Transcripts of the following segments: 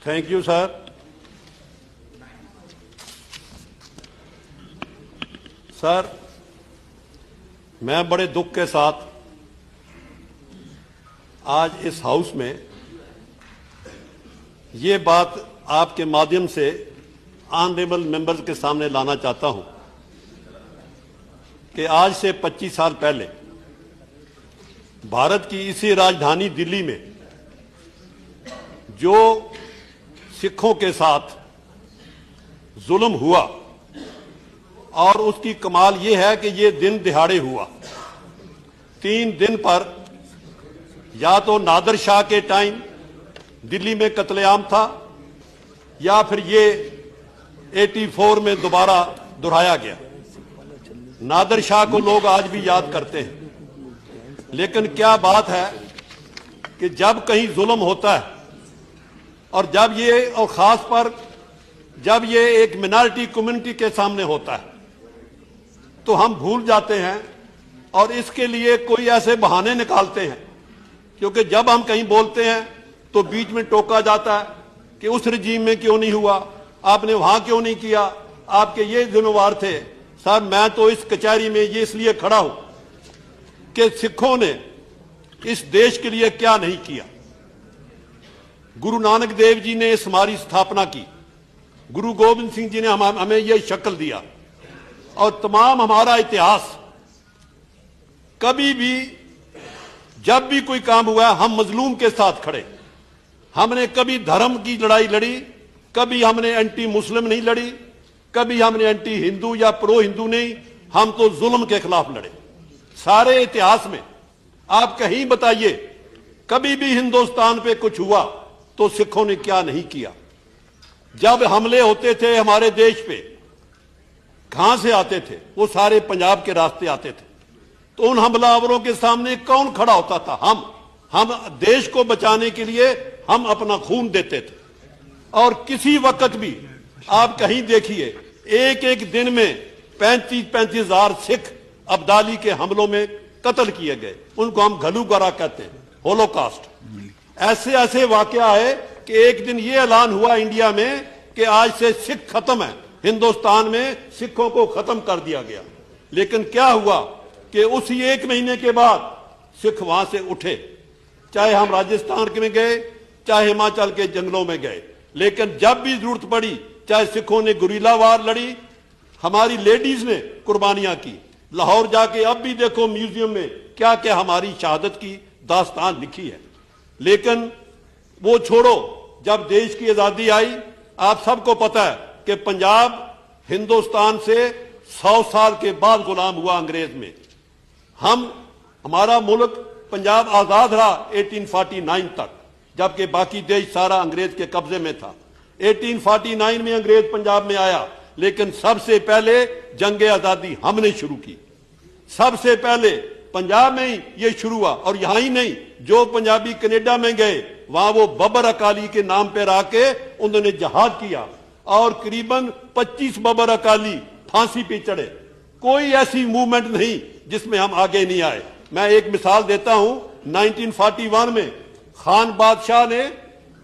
Thank you sir. Sir, मैं बड़े दुख के साथ आज इस हाउस में ये बात आपके माध्यम से ऑनरेबल मेंबर्स के सामने लाना चाहता हूं कि आज से 25 साल पहले भारत की इसी राजधानी दिल्ली में जो सिखों के साथ जुल्म हुआ, और उसकी कमाल यह है कि ये दिन दिहाड़े हुआ। 3 दिन पर या तो नादर शाह के टाइम दिल्ली में कत्लेआम था, या फिर ये 84 में दोबारा दोहराया गया। नादर शाह को लोग आज भी याद करते हैं, लेकिन क्या बात है कि जब कहीं जुल्म होता है और जब ये, और खास पर जब ये एक मिनॉरिटी कम्युनिटी के सामने होता है, तो हम भूल जाते हैं और इसके लिए कोई ऐसे बहाने निकालते हैं। क्योंकि जब हम कहीं बोलते हैं तो बीच में टोका जाता है कि उस रजीम में क्यों नहीं हुआ, आपने वहां क्यों नहीं किया, आपके ये जिम्मेवार थे। सर, मैं तो इस कचहरी में ये इसलिए खड़ा हूं कि सिखों ने इस देश के लिए क्या नहीं किया। गुरु नानक देव जी ने इस हमारी स्थापना की, गुरु गोविंद सिंह जी ने हमें यह शक्ल दिया, और तमाम हमारा इतिहास कभी भी जब भी कोई काम हुआ हम मजलूम के साथ खड़े। हमने कभी धर्म की लड़ाई लड़ी, कभी हमने एंटी मुस्लिम नहीं लड़ी, कभी हमने एंटी हिंदू या प्रो हिंदू नहीं, हम तो जुल्म के खिलाफ लड़े। सारे इतिहास में आप कहीं बताइए कभी भी हिंदुस्तान पे कुछ हुआ तो सिखों ने क्या नहीं किया। जब हमले होते थे हमारे देश पे, कहां से आते थे? वो सारे पंजाब के रास्ते आते थे। तो उन हमलावरों के सामने कौन खड़ा होता था? हम देश को बचाने के लिए हम अपना खून देते थे। और किसी वक्त भी आप कहीं देखिए, एक एक दिन में 35-35 हजार सिख अब्दाली के हमलों में कत्ल किए गए। उनको हम घलूगरा कहते हैं, होलोकास्ट। ऐसे ऐसे वाकया है कि एक दिन ये ऐलान हुआ इंडिया में कि आज से सिख खत्म है, हिंदुस्तान में सिखों को खत्म कर दिया गया। लेकिन क्या हुआ कि उसी 1 महीने के बाद सिख वहां से उठे, चाहे हम राजस्थान में गए, चाहे हिमाचल के जंगलों में गए। लेकिन जब भी जरूरत पड़ी, चाहे सिखों ने गुरीला वार लड़ी, हमारी लेडीज ने कुर्बानियां की। लाहौर जाके अब भी देखो म्यूजियम में क्या क्या हमारी शहादत की दास्तान लिखी है। लेकिन वो छोड़ो, जब देश की आजादी आई, आप सबको पता है कि पंजाब हिंदुस्तान से 100 साल के बाद गुलाम हुआ अंग्रेज में। हमारा मुल्क पंजाब आजाद रहा 1849 तक, जबकि बाकी देश सारा अंग्रेज के कब्जे में था। 1849 में अंग्रेज पंजाब में आया, लेकिन सबसे पहले जंग आजादी हमने शुरू की। सबसे पहले पंजाब में ही ये शुरू हुआ। और यहां ही नहीं, जो पंजाबी कनाडा में गए वहां वो बबर अकाली के नाम पर आके उन्होंने जहाद किया, और करीबन 25 बबर अकाली फांसी पे चढ़े। कोई ऐसी मूवमेंट नहीं जिसमें हम आगे नहीं आए। मैं एक मिसाल देता हूं, 1941 में खान बादशाह ने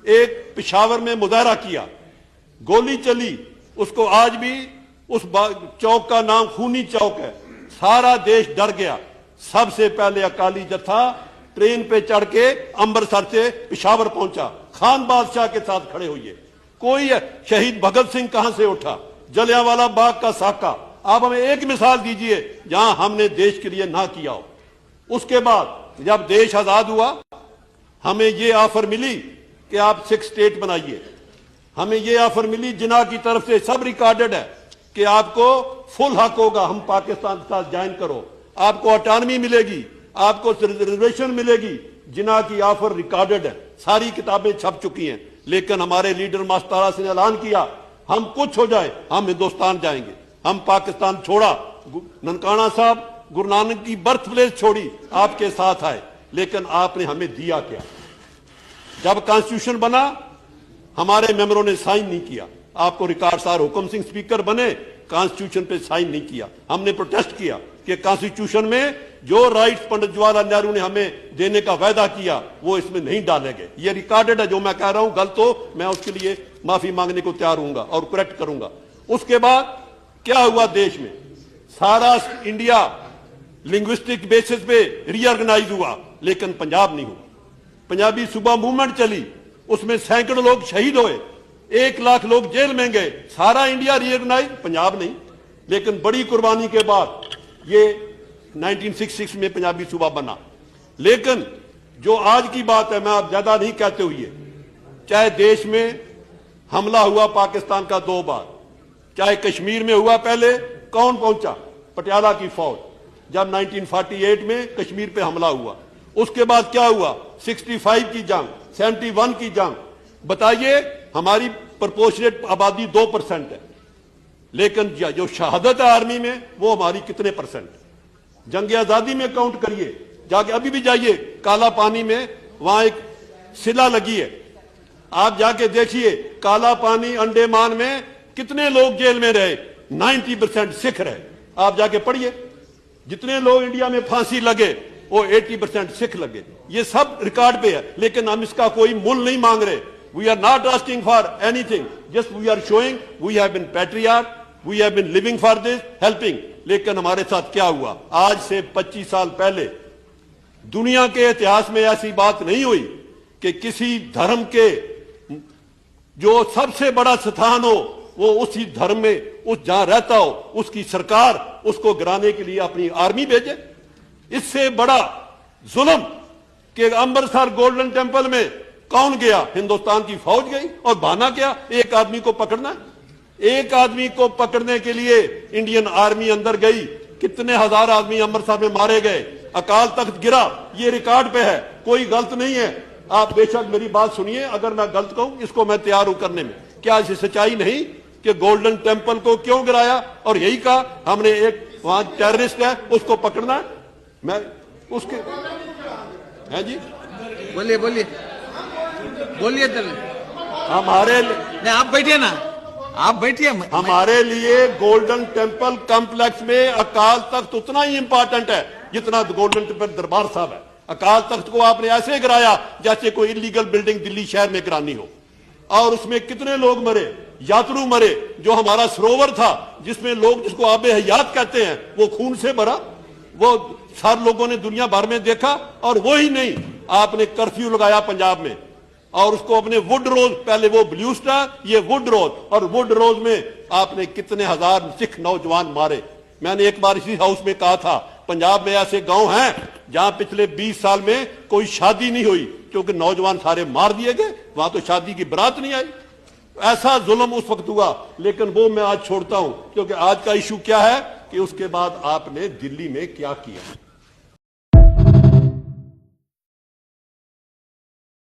एक पिशावर में मुजाहरा किया, गोली चली, उसको आज भी उस चौक का नाम खूनी चौक है। सारा देश डर गया। सबसे पहले अकाली जत्था ट्रेन पे चढ़ के अमृतसर से पिशावर पहुंचा, खान बादशाह के साथ खड़े हुए। कोई शहीद भगत सिंह कहां से उठा, जलियांवाला बाग का साका। आप हमें एक मिसाल दीजिए जहां हमने देश के लिए ना किया हो। उसके बाद जब देश आजाद हुआ, हमें ये ऑफर मिली कि आप 6 स्टेट बनाइए। हमें ये ऑफर मिली जिन्ना की तरफ से, सब रिकॉर्डेड है कि आपको फुल हक होगा, हम पाकिस्तान के साथ ज्वाइन करो, आपको ऑटोनॉमी मिलेगी, आपको रिजर्वेशन मिलेगी। जिन्ना की ऑफर रिकॉर्डेड है, सारी किताबें छप चुकी हैं। लेकिन हमारे लीडर मास्टारा से ऐलान किया, हम कुछ हो जाए हम हिंदुस्तान जाएंगे। हम पाकिस्तान छोड़ा, ननकाना साहब गुरु नानक की बर्थ प्लेस छोड़ी, आपके साथ आए। लेकिन आपने हमें दिया क्या? जब कॉन्स्टिट्यूशन बना, हमारे मेंबरों ने साइन नहीं किया। आपको रिकॉर्ड सार हुक्म सिंह स्पीकर बने, कॉन्स्टिट्यूशन पे साइन नहीं किया। हमने प्रोटेस्ट किया कि कॉन्स्टिट्यूशन में जो राइट्स पंडित जवाहरलाल नेहरू ने हमें देने का वायदा किया वो इसमें नहीं डाले गए। ये रिकॉर्डेड है, जो मैं कह रहा हूं गलत हो मैं उसके लिए माफी मांगने को तैयार हूंगा और करेक्ट करूंगा। उसके बाद क्या हुआ देश में, सारा इंडिया लिंग्विस्टिक बेसिस पे रीऑर्गेनाइज हुआ, लेकिन पंजाब नहीं हुआ। पंजाबी सुबह मूवमेंट चली, उसमें सैकड़ों लोग शहीद हुए, 1 लाख लोग जेल में गए, सारा इंडिया रीऑर्गेनाइज, पंजाब नहीं। लेकिन बड़ी कुर्बानी के बाद ये 1966 में पंजाबी सूबा बना। लेकिन जो आज की बात है, मैं आप ज्यादा नहीं कहते हुए, चाहे देश में हमला हुआ पाकिस्तान का 2 बार, चाहे कश्मीर में हुआ, पहले कौन पहुंचा, पटियाला की फौज, जब 1948 में कश्मीर पे हमला हुआ। उसके बाद क्या हुआ, 65 की जंग, 71 की जंग। बताइए, हमारी प्रोपोर्शनेट आबादी 2% है, लेकिन जो शहादत है आर्मी में वो हमारी कितने परसेंट। जंग आजादी में काउंट करिए, जाके अभी भी जाइए काला पानी में, वहां एक सिला लगी है, आप जाके देखिए काला पानी अंडमान में कितने लोग जेल में रहे, 90% सिख रहे। आप जाके पढ़िए, जितने लोग इंडिया में फांसी लगे वो 80% सिख लगे। ये सब रिकॉर्ड पे है, लेकिन हम इसका कोई मूल नहीं मांग रहे। We are not asking for anything, just we are showing we have been patriarch, we have been living for this, helping. लेकिन हमारे साथ क्या हुआ, आज से 25 साल पहले दुनिया के इतिहास में ऐसी बात नहीं हुई कि किसी धर्म के जो सबसे बड़ा स्थान हो वो उसी धर्म में, उस जहां रहता हो, उसकी सरकार उसको गिराने के लिए अपनी आर्मी भेजे। इससे बड़ा जुल्म कि अमृतसर गोल्डन टेंपल में कौन गया, हिंदुस्तान की फौज गई, और बहाना क्या, एक आदमी को पकड़ना। एक आदमी को पकड़ने के लिए इंडियन आर्मी अंदर गई, कितने हजार आदमी अमृतसर में मारे गए, अकाल तख्त गिरा, ये रिकॉर्ड पे है, कोई गलत नहीं है। आप बेशक मेरी बात सुनिए, अगर मैं गलत कहूं इसको मैं तैयार हूं करने में। क्या इसे सच्चाई नहीं कि गोल्डन टेंपल को क्यों गिराया, और यही कहा हमने एक वहां टेररिस्ट है उसको पकड़ना है। मैं उसके है जी, बोलिए बोलिए बोलिए, हमारे नहीं आप बैठिए ना, आप बैठिए। हमारे लिए गोल्डन टेंपल कॉम्प्लेक्स में अकाल तख्त उतना ही इंपॉर्टेंट है जितना गोल्डन टेंपल दरबार साहब है। अकाल तख्त को आपने ऐसे गिराया जैसे कोई इलीगल बिल्डिंग दिल्ली शहर में गिरानी हो, और उसमें कितने लोग मरे, यात्रु मरे। जो हमारा सरोवर था जिसमें लोग, जिसको आबे हयात कहते हैं, वो खून से भरा, वो सारे लोगों ने दुनिया भर में देखा। और वो ही नहीं, आपने कर्फ्यू लगाया पंजाब में, और उसको अपने वुड रोज, पहले वो ब्लू स्टार, ये वुड रोज, और वुड रोज में आपने कितने हजार सिख नौजवान मारे। मैंने एक बार इसी हाउस में कहा था, पंजाब में ऐसे गांव हैं जहां पिछले 20 साल में कोई शादी नहीं हुई क्योंकि नौजवान सारे मार दिए गए, वहां तो शादी की बारात नहीं आई। ऐसा जुल्म उस वक्त हुआ, लेकिन वो मैं आज छोड़ता हूं, क्योंकि आज का इशू क्या है कि उसके बाद आपने दिल्ली में क्या किया।